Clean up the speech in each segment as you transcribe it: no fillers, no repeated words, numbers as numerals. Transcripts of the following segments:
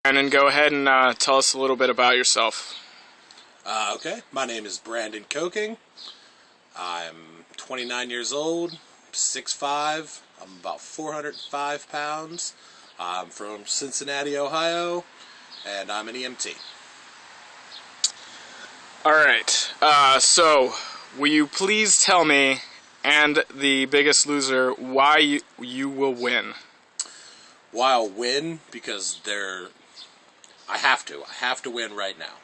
Brandon, go ahead and tell us a little bit about yourself. Okay, my name is Brandon Coking. I'm 29 years old, 6'5". I'm about 405 pounds. I'm from Cincinnati, Ohio, and I'm an EMT. Alright, so will you please tell me, and the Biggest Loser, why you will win? Why I'll win? Because I have to win right now.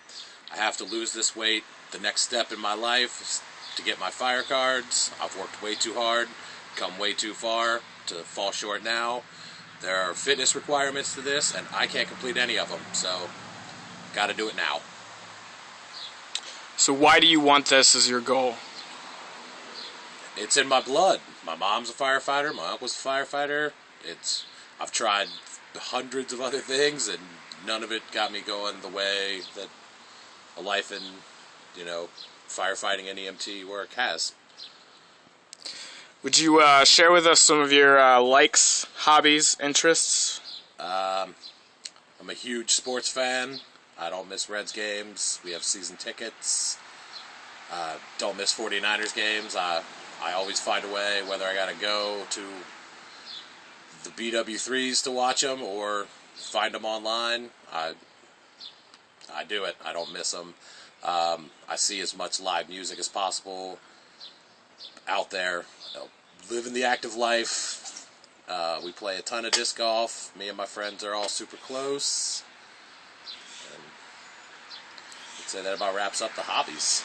I have to lose this weight. The next step in my life is to get my fire cards. I've worked way too hard, come way too far to fall short now. There are fitness requirements to this, and I can't complete any of them, so got to do it now. So why do you want this as your goal? It's in my blood. My mom's a firefighter. My uncle's a firefighter. I've tried hundreds of other things, and none of it got me going the way that a life in, firefighting and EMT work has. Would you share with us some of your likes, hobbies, interests? I'm a huge sports fan. I don't miss Reds games. We have season tickets. Don't miss 49ers games. I always find a way, whether I got to go to the BW3s to watch them or find them online. I do it. I don't miss them. I see as much live music as possible out there. Living the active life. We play a ton of disc golf. Me and my friends are all super close. And I'd say that about wraps up the hobbies.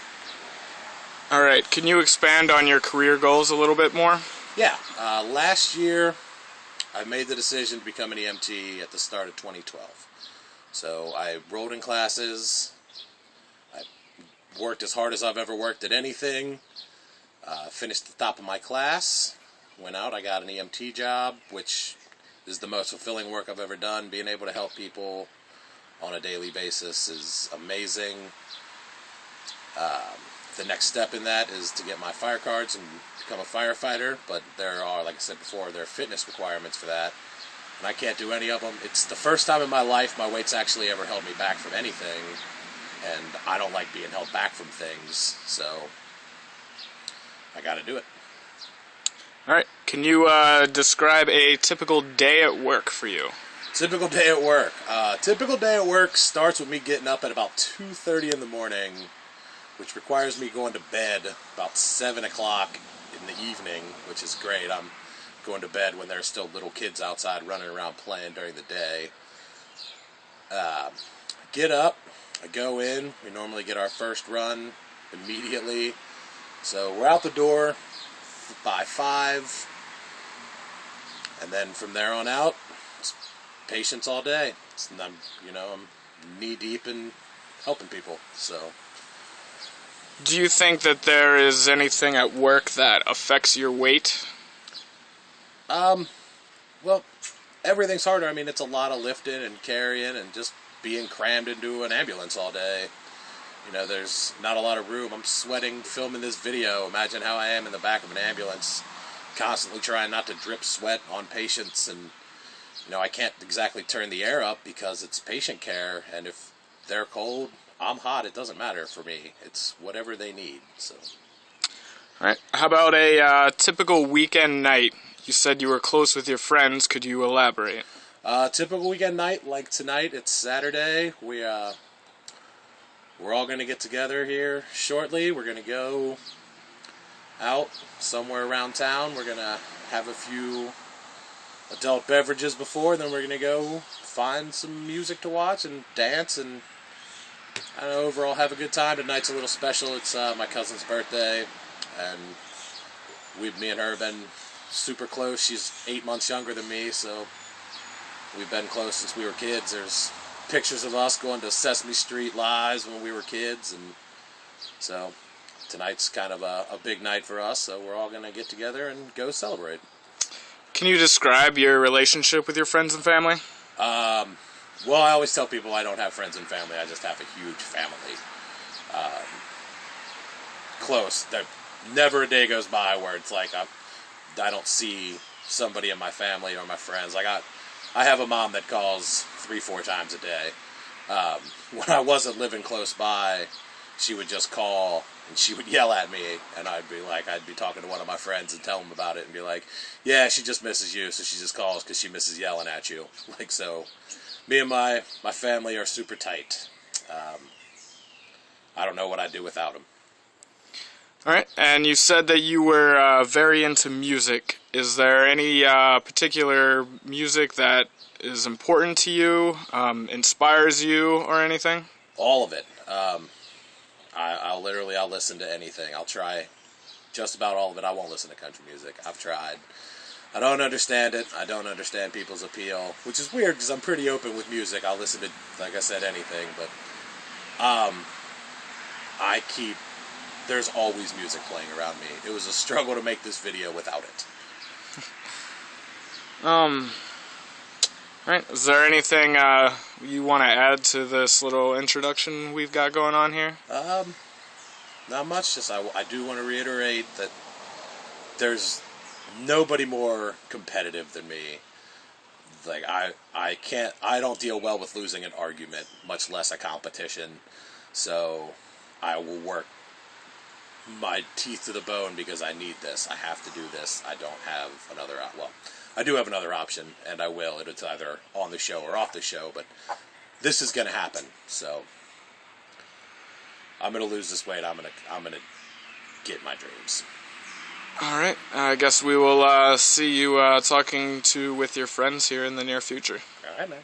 All right, can you expand on your career goals a little bit more? Yeah. Last year, I made the decision to become an EMT at the start of 2012. So I enrolled in classes. I worked as hard as I've ever worked at anything. Finished the top of my class. Went out. I got an EMT job, which is the most fulfilling work I've ever done. Being able to help people on a daily basis is amazing. The next step in that is to get my fire cards and become a firefighter, but there are, like I said before, there are fitness requirements for that, and I can't do any of them. It's the first time in my life my weight's actually ever held me back from anything, and I don't like being held back from things, so I gotta do it. All right, can you describe a typical day at work for you? Typical day at work. Typical day at work starts with me getting up at about 2:30 in the morning, which requires me going to bed about 7 o'clock in the evening, which is great. I'm going to bed when there's still little kids outside running around playing during the day. Get up, I go in. We normally get our first run immediately. So we're out the door by 5. And then from there on out, it's patients all day. I'm knee deep in helping people, so... Do you think that there is anything at work that affects your weight? Well, everything's harder. I mean, it's a lot of lifting and carrying and just being crammed into an ambulance all day. There's not a lot of room. I'm sweating filming this video. Imagine how I am in the back of an ambulance, constantly trying not to drip sweat on patients. And, I can't exactly turn the air up because it's patient care. And if they're cold, I'm hot. It doesn't matter for me. It's whatever they need. So. All right. How about a typical weekend night? You said you were close with your friends. Could you elaborate? Typical weekend night, like tonight, it's Saturday. We're all going to get together here shortly. We're going to go out somewhere around town. We're going to have a few adult beverages before, then we're going to go find some music to watch and dance and I don't know, overall have a good time. Tonight's a little special. It's my cousin's birthday, and me and her have been super close. She's 8 months younger than me, so we've been close since we were kids. There's pictures of us going to Sesame Street lives when we were kids, and so tonight's kind of a big night for us, so we're all going to get together and go celebrate. Can you describe your relationship with your friends and family? Well, I always tell people I don't have friends and family. I just have a huge family. Close. Never a day goes by where it's like I don't see somebody in my family or my friends. I got I have a mom that calls 3-4 times a day. When I wasn't living close by, she would just call and she would yell at me, and I'd be talking to one of my friends and tell them about it and be like, yeah, she just misses you, so she just calls because she misses yelling at you. Like, so me and my family are super tight. I don't know what I'd do without them. All right, and you said that you were very into music. Is there any particular music that is important to you, inspires you, or anything? All of it. I'll listen to anything. I'll try just about all of it. I won't listen to country music. I've tried. I don't understand it. I don't understand people's appeal, which is weird because I'm pretty open with music. I'll listen to, like I said, anything, but there's always music playing around me. It was a struggle to make this video without it. Alright, is there anything you want to add to this little introduction we've got going on here? Not much. Just I do want to reiterate that there's nobody more competitive than me. Like, I don't deal well with losing an argument, much less a competition. So I will work my teeth to the bone because I need this. I have to do this. I don't have another I do have another option, and I will. It's either on the show or off the show, but this is going to happen. So I'm going to lose this weight. I'm going to get my dreams. All right. I guess we will see you talking with your friends here in the near future. All right, man.